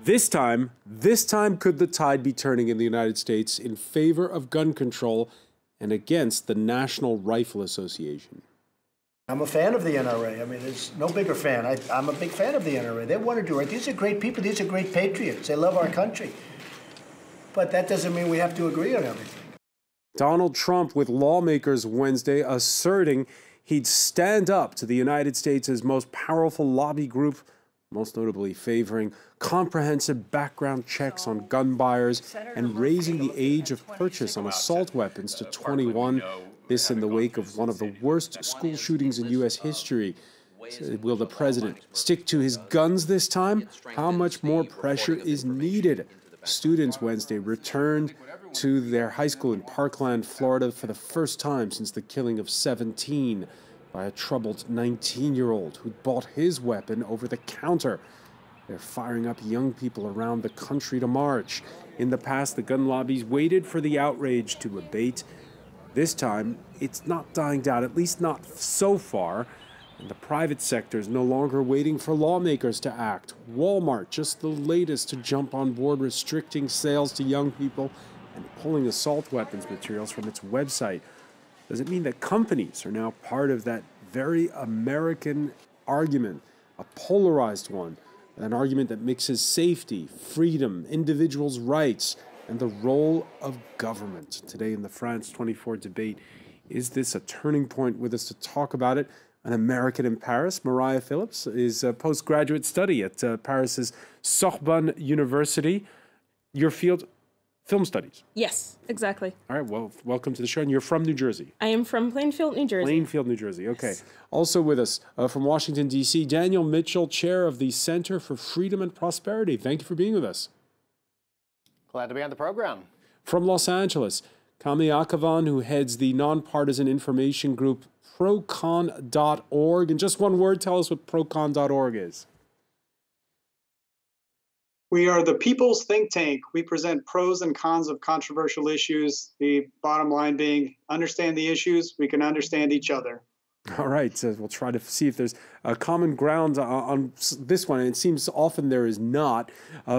This time could the tide be turning in the United States in favor of gun control and against the National Rifle Association? I'm a fan of the NRA. I mean, there's no bigger fan. I'm a big fan of the NRA. They want to do right. These are great people. These are great patriots. They love our country. But that doesn't mean we have to agree on everything. Donald Trump with lawmakers Wednesday asserting he'd stand up to the United States' most powerful lobby group, most notably favoring comprehensive background checks on gun buyers and raising the age of purchase on assault weapons to 21. This in the wake of one of the worst school shootings in U.S. history. Will the president stick to his guns this time? How much more pressure is needed? Students Wednesday returned to their high school in Parkland, Florida for the first time since the killing of 17 by a troubled 19-year-old who bought his weapon over the counter. They're firing up young people around the country to march. In the past, the gun lobbies waited for the outrage to abate. This time, it's not dying down, at least not so far. And the private sector is no longer waiting for lawmakers to act. Walmart, just the latest to jump on board restricting sales to young people and pulling assault weapons materials from its website. Does it mean that companies are now part of that very American argument, a polarized one, an argument that mixes safety, freedom, individuals' rights, and the role of government? Today in the France 24 debate, is this a turning point? With us to talk about it, an American in Paris, Mariah Phillips, is a postgraduate study at Paris's Sorbonne University. Your field, film studies. Yes, exactly. All right, well, welcome to the show. And you're from New Jersey. I am from Plainfield, New Jersey. Plainfield, New Jersey. Okay. Yes. Also with us from Washington, D.C., Daniel Mitchell, chair of the Center for Freedom and Prosperity. Thank you for being with us. Glad to be on the program. From Los Angeles, Kami Akavan, who heads the nonpartisan information group procon.org. In just one word, tell us what procon.org is. We are the people's think tank. We present pros and cons of controversial issues. The bottom line being, understand the issues, we can understand each other. All right, so we'll try to see if there's a common ground on this one, and it seems often there is not.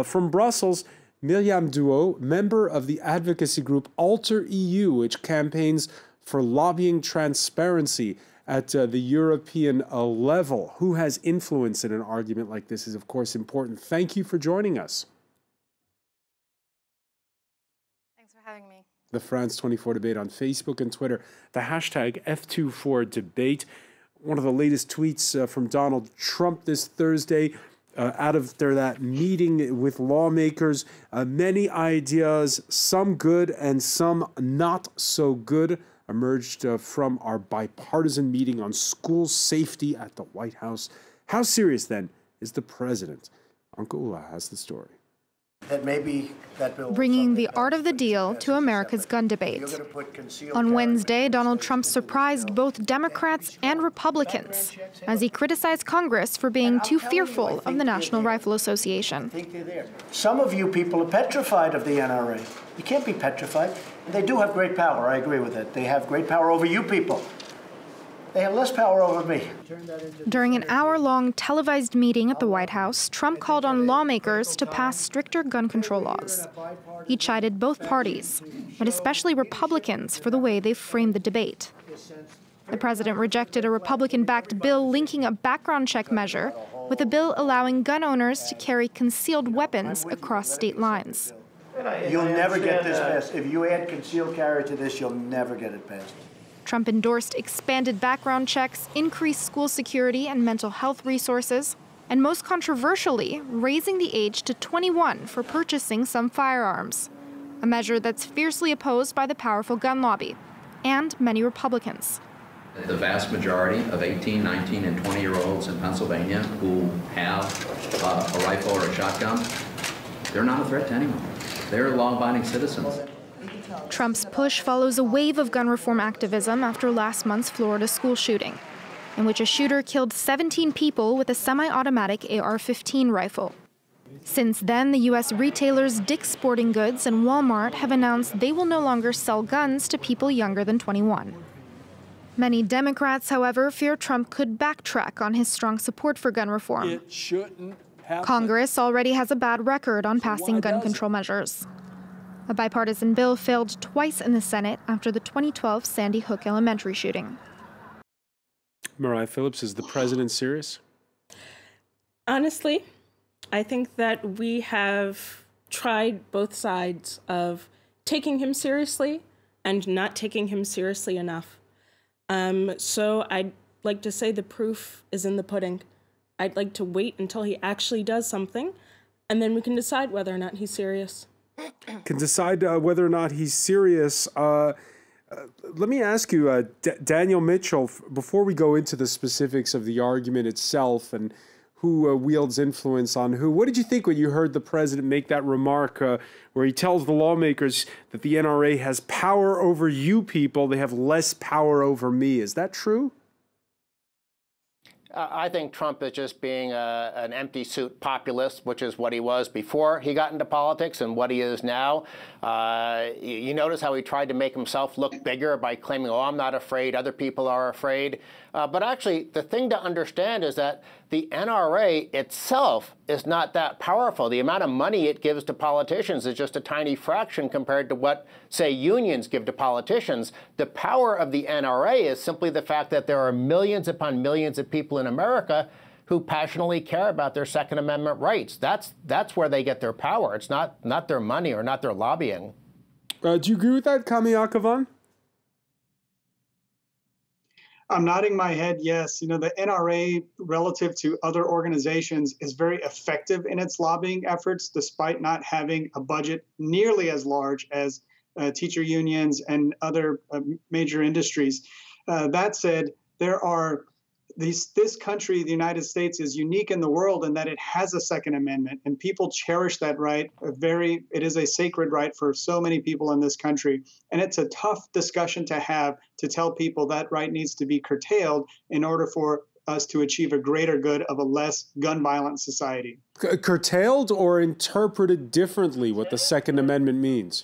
From Brussels, Myriam Duo, member of the advocacy group Alter EU, which campaigns for lobbying transparency at the European level. Who has influence in an argument like this is, of course, important. Thank you for joining us. Thanks for having me. The France 24 debate on Facebook and Twitter, the hashtag F24debate. One of the latest tweets from Donald Trump this Thursday, out of that meeting with lawmakers, many ideas, some good and some not so good, emerged from our bipartisan meeting on school safety at the White House. How serious, then, is the president? Uncle Ula has the story. That maybe that bill Bringing the art of the deal to America's gun debate. On Wednesday, Donald Trump surprised both Democrats and Republicans as he criticized Congress for being too fearful of the National Rifle Association. Some of you people are petrified of the NRA. You can't be petrified. They do have great power. I agree with it. They have great power over you people. They have less power over me. During an hour-long televised meeting at the White House, Trump called on lawmakers to pass stricter gun control laws. He chided both parties, but especially Republicans, for the way they framed the debate. The president rejected a Republican-backed bill linking a background check measure with a bill allowing gun owners to carry concealed weapons across state lines. You'll never get this passed. If you add concealed carry to this, you'll never get it passed. Trump endorsed expanded background checks, increased school security and mental health resources, and most controversially, raising the age to 21 for purchasing some firearms, a measure that's fiercely opposed by the powerful gun lobby and many Republicans. The vast majority of 18, 19, and 20-year-olds in Pennsylvania who have a rifle or a shotgun, they're not a threat to anyone. They're law-abiding citizens. Trump's push follows a wave of gun reform activism after last month's Florida school shooting, in which a shooter killed 17 people with a semi-automatic AR-15 rifle. Since then, the U.S. retailers Dick's Sporting Goods and Walmart have announced they will no longer sell guns to people younger than 21. Many Democrats, however, fear Trump could backtrack on his strong support for gun reform. It shouldn't Congress already has a bad record on passing gun control measures. A bipartisan bill failed twice in the Senate after the 2012 Sandy Hook Elementary shooting. Mariah Phillips, is the president serious? Honestly, I think that we have tried both sides of taking him seriously and not taking him seriously enough. So I'd like to say the proof is in the pudding. I'd like to wait until he actually does something, and then we can decide whether or not he's serious. Can decide whether or not he's serious. Let me ask you, Daniel Mitchell, before we go into the specifics of the argument itself and who wields influence on who, what did you think when you heard the president make that remark where he tells the lawmakers that the NRA has power over you people, they have less power over me? Is that true? I think Trump is just being an empty suit populist, which is what he was before he got into politics and what he is now. You notice how he tried to make himself look bigger by claiming, oh, I'm not afraid, other people are afraid. But actually, the thing to understand is that the NRA itself is not that powerful. The amount of money it gives to politicians is just a tiny fraction compared to what, say, unions give to politicians. The power of the NRA is simply the fact that there are millions upon millions of people in America who passionately care about their Second Amendment rights. That's where they get their power. It's not their money or not their lobbying. Do you agree with that, Kami Akavan? I'm nodding my head, yes. You know, the NRA, relative to other organizations, is very effective in its lobbying efforts, despite not having a budget nearly as large as teacher unions and other major industries. That said, this country, the United States, is unique in the world in that it has a Second Amendment, and people cherish that right. It is a sacred right for so many people in this country, and it's a tough discussion to have to tell people that right needs to be curtailed in order for us to achieve a greater good of a less gun-violent society. Curtailed or interpreted differently, what the Second Amendment means?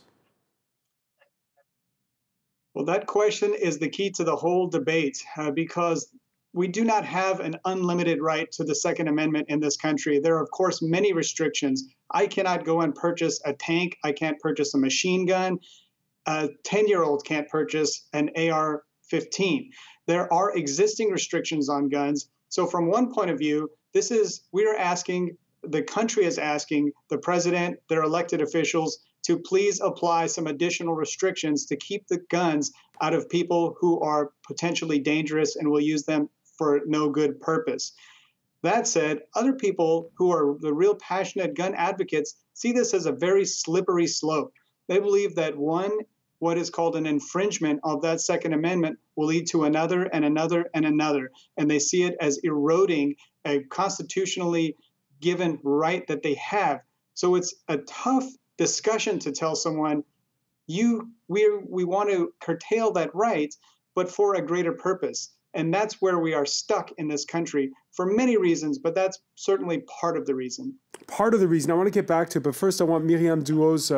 Well, that question is the key to the whole debate because we do not have an unlimited right to the Second Amendment in this country. There are, of course, many restrictions. I cannot go and purchase a tank. I can't purchase a machine gun. A 10-year-old can't purchase an AR-15. There are existing restrictions on guns. So from one point of view, the country is asking the president, their elected officials, to please apply some additional restrictions to keep the guns out of people who are potentially dangerous and will use them for no good purpose. That said, other people who are the real passionate gun advocates see this as a very slippery slope. They believe that what is called an infringement of that Second Amendment will lead to another and another and another. And they see it as eroding a constitutionally given right that they have. So it's a tough discussion to tell someone, we want to curtail that right, but for a greater purpose. And that's where we are stuck in this country for many reasons, but that's certainly part of the reason. Part of the reason. I want to get back to it, but first I want Myriam Duo's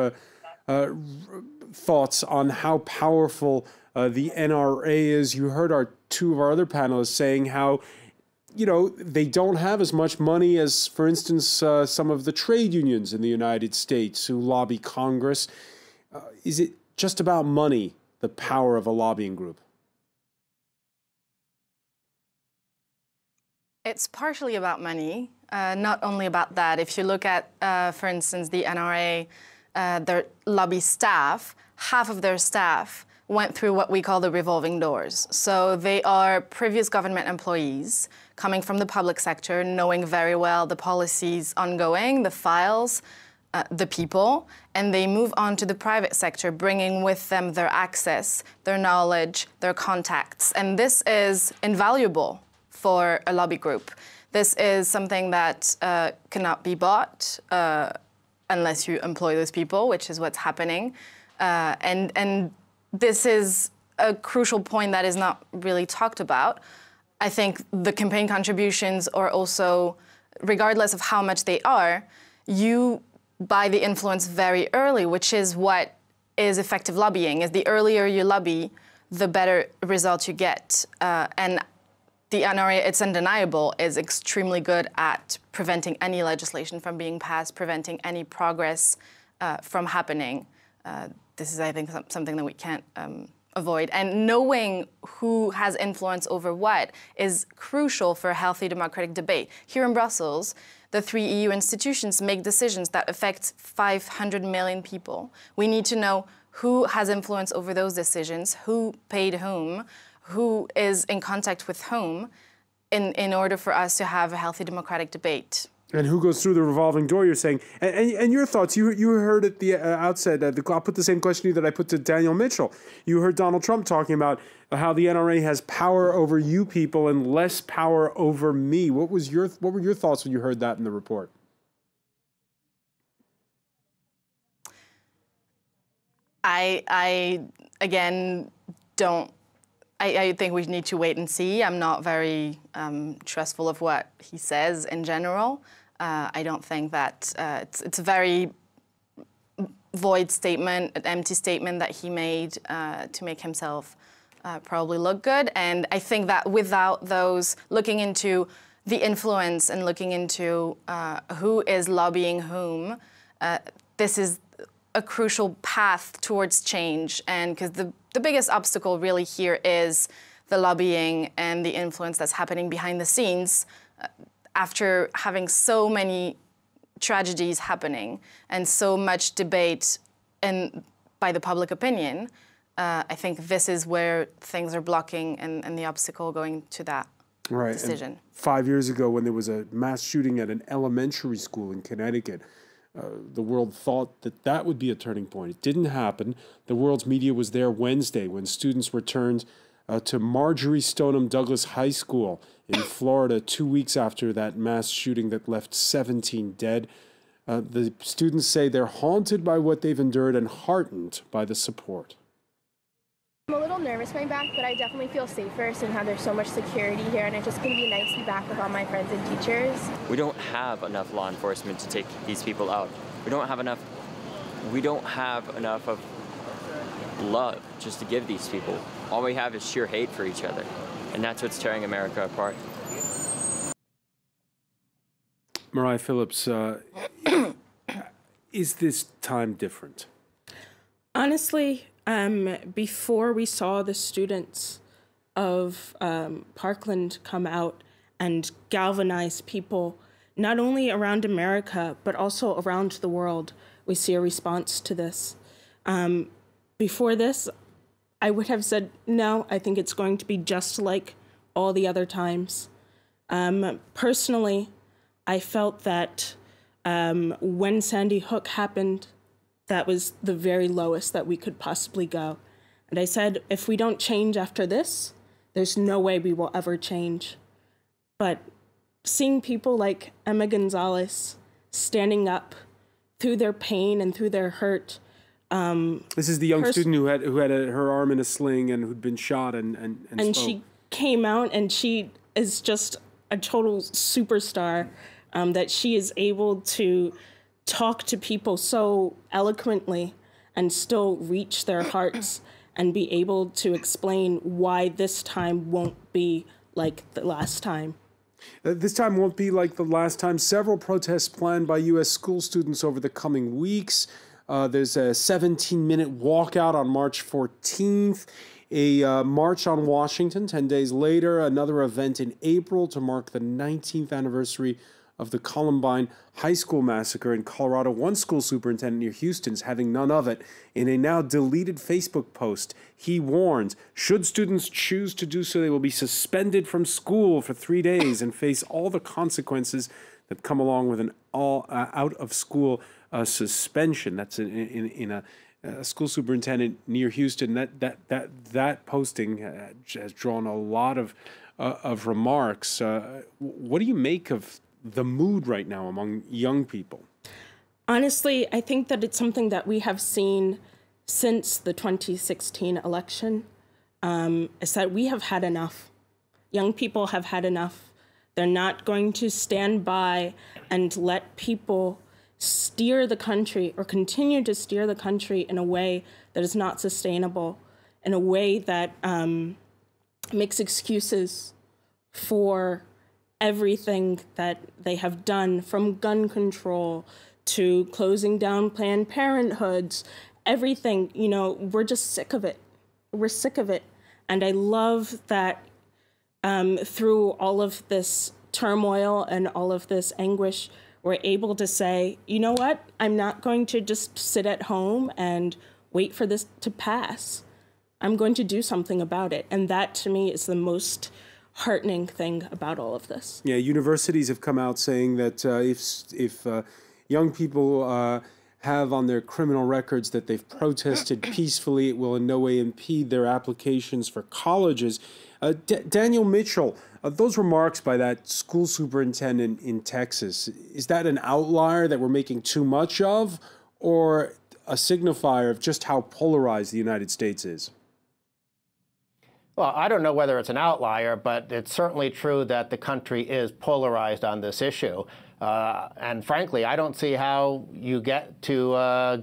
thoughts on how powerful the NRA is. You heard two of our other panelists saying how, they don't have as much money as, for instance, some of the trade unions in the United States who lobby Congress. Is it just about money, the power of a lobbying group? It's partially about money, not only about that. If you look at, for instance, the NRA, their lobby staff, half of their staff went through what we call the revolving doors. So they are previous government employees coming from the public sector, knowing very well the policies ongoing, the files, the people, and they move on to the private sector, bringing with them their access, their knowledge, their contacts. And this is invaluable for a lobby group. This is something that cannot be bought unless you employ those people, which is what's happening. And this is a crucial point that is not really talked about. I think the campaign contributions are also, regardless of how much they are, you buy the influence very early, which is what is effective lobbying. Is the earlier you lobby, the better results you get. And the NRA, it's undeniable, is extremely good at preventing any legislation from being passed, preventing any progress from happening. This is, I think, something that we can't avoid. And knowing who has influence over what is crucial for a healthy democratic debate. Here in Brussels, the 3 EU institutions make decisions that affect 500 million people. We need to know who has influence over those decisions, who paid whom, who is in contact with whom, in order for us to have a healthy democratic debate. And who goes through the revolving door, you're saying. And your thoughts, you heard at the outset, I'll put the same question to you that I put to Daniel Mitchell. You heard Donald Trump talking about how the NRA has power over you people and less power over me. What were your thoughts when you heard that in the report? I again, don't... I think we need to wait and see. I'm not very trustful of what he says in general. I don't think that it's a very void statement, an empty statement that he made to make himself probably look good. And I think that without those, looking into the influence and looking into who is lobbying whom, this is a crucial path towards change. And because the biggest obstacle really here is the lobbying and the influence that's happening behind the scenes after having so many tragedies happening and so much debate by the public opinion. I think this is where things are blocking and the obstacle going to that decision. And 5 years ago, when there was a mass shooting at an elementary school in Connecticut, the world thought that would be a turning point. It didn't happen. The world's media was there Wednesday when students returned to Marjorie Stoneham Douglas High School in Florida 2 weeks after that mass shooting that left 17 dead. The students say they're haunted by what they've endured and heartened by the support. I'm a little nervous going back, but I definitely feel safer seeing how there's so much security here, and it's just going to be nice to be back with all my friends and teachers. We don't have enough law enforcement to take these people out. We don't have enough of love just to give these people. All we have is sheer hate for each other, and that's what's tearing America apart. Mariah Phillips, is this time different? Honestly, before we saw the students of Parkland come out and galvanize people, not only around America, but also around the world, we see a response to this. Before this, I would have said, no, I think it's going to be just like all the other times. Personally, I felt that when Sandy Hook happened, that was the very lowest that we could possibly go. And I said, if we don't change after this, there's no way we will ever change. But seeing people like Emma Gonzalez standing up through their pain and through their hurt. This is the young student who had her arm in a sling and who'd been shot and spoke. She came out and she is just a total superstar, that she is able to talk to people so eloquently and still reach their hearts and be able to explain why this time won't be like the last time. This time won't be like the last time. Several protests planned by U.S. school students over the coming weeks. There's a 17-minute walkout on March 14th, a march on Washington 10 days later, another event in April to mark the 19th anniversary of the Columbine High School massacre in Colorado. One school superintendent near Houston is having none of it. In a now deleted Facebook post, he warned, should students choose to do so, they will be suspended from school for 3 days and face all the consequences that come along with an out-of-school suspension. That's in a school superintendent near Houston. That posting has drawn a lot of remarks. What do you make of the mood right now among young people? Honestly, I think that it's something that we have seen since the 2016 election, is that we have had enough. Young people have had enough. They're not going to stand by and let people steer the country or continue to steer the country in a way that is not sustainable, in a way that makes excuses for everything that they have done, from gun control to closing down Planned Parenthoods, everything. You know, we're just sick of it. We're sick of it. And I love that through all of this turmoil and all of this anguish, we're able to say, you know what? I'm not going to just sit at home and wait for this to pass. I'm going to do something about it. And that, to me, is the most heartening thing about all of this. Yeah, universities have come out saying that if young people have on their criminal records that they've protested peacefully, it will in no way impede their applications for colleges. Daniel Mitchell, those remarks by that school superintendent in Texas, is that an outlier that we're making too much of, or a signifier of just how polarized the United States is? Well, I don't know whether it's an outlier, but it's certainly true that the country is polarized on this issue. And frankly, I don't see how you get to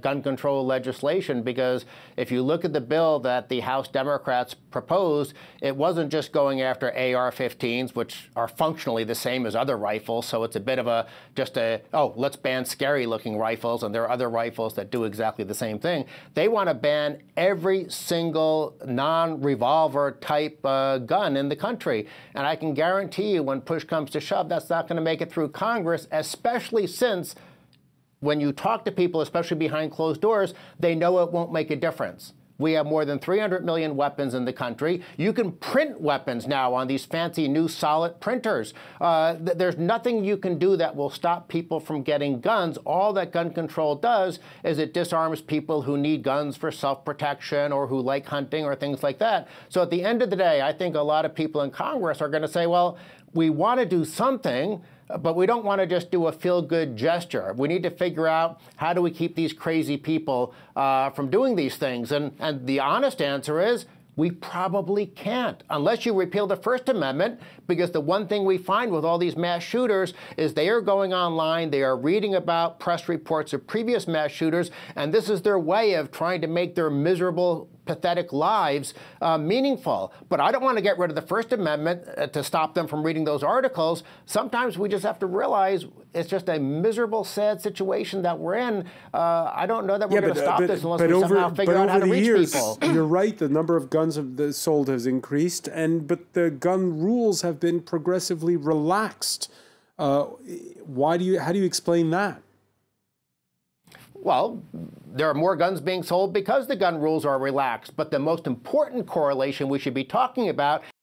gun control legislation, because if you look at the bill that the House Democrats proposed, it wasn't just going after AR-15s, which are functionally the same as other rifles. So it's a bit of oh, let's ban scary-looking rifles, and there are other rifles that do exactly the same thing. They want to ban every single non-revolver type gun in the country. And I can guarantee you, when push comes to shove, that's not going to make it through Congress, especially since when you talk to people, especially behind closed doors, they know it won't make a difference. We have more than 300 million weapons in the country. You can print weapons now on these fancy new solid printers. There's nothing you can do that will stop people from getting guns. All that gun control does is it disarms people who need guns for self-protection or who like hunting or things like that. So at the end of the day, I think a lot of people in Congress are going to say, well, we want to do something, but we don't want to just do a feel-good gesture. We need to figure out, how do we keep these crazy people from doing these things? And the honest answer is, we probably can't, unless you repeal the First Amendment, because the one thing we find with all these mass shooters is they are going online, they are reading about press reports of previous mass shooters, and this is their way of trying to make their miserable, pathetic lives meaningful. But I don't want to get rid of the First Amendment to stop them from reading those articles. Sometimes we just have to realize it's just a miserable, sad situation that we're in. I don't know that we're going to stop this unless we somehow figure out how to reach people. You're right, the number of guns sold has increased, but the gun rules have been progressively relaxed. How do you explain that? Well, there are more guns being sold because the gun rules are relaxed. But the most important correlation we should be talking about